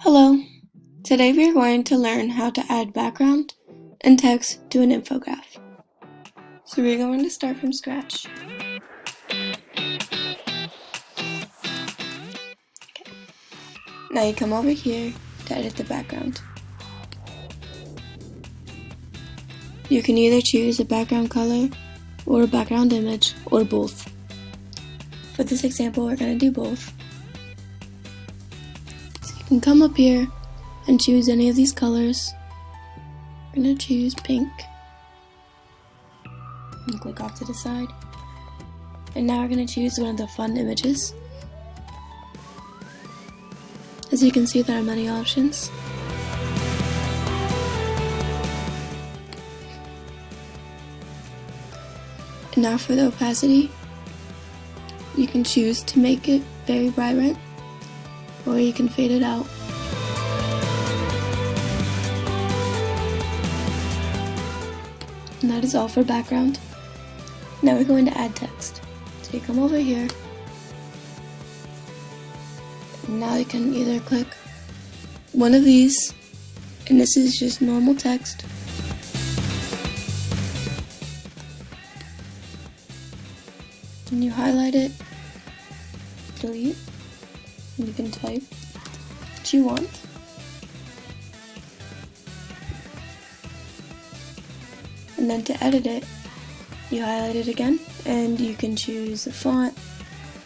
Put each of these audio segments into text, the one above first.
Hello, today we are going to learn how to add background and text to an infographic. So we're going to start from scratch. Okay. Now you come over here to edit the background. You can either choose a background color or a background image or both. For this example, we're going to do both. So you can come up here and choose any of these colors. I'm going to choose pink and click off to the side. And now we're going to choose one of the fun images. As you can see, there are many options. And now for the opacity, you can choose to make it very vibrant, or you can fade it out. And that is all for background. Now we're going to add text. So you come over here. And now you can either click one of these, and this is just normal text. And you highlight it, delete, and you can type what you want. And then to edit it, you highlight it again, and you can choose the font,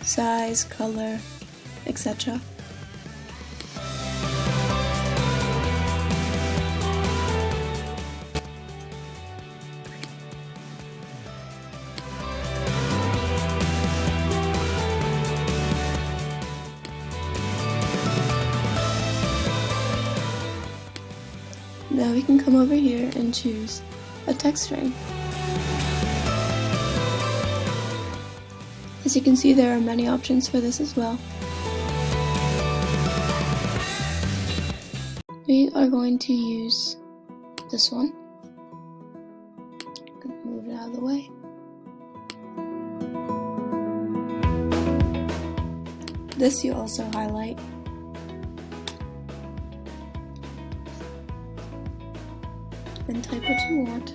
size, color, etc. Now we can come over here and choose a text string. As you can see, there are many options for this as well. We are going to use this one. Move it out of the way. This you also highlight. And type what you want.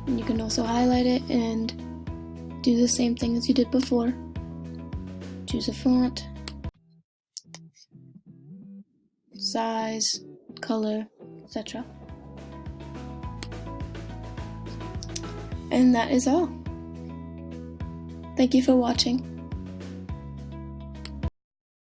And you can also highlight it and do the same thing as you did before. Choose a font, size, color, etc. And that is all. Thank you for watching.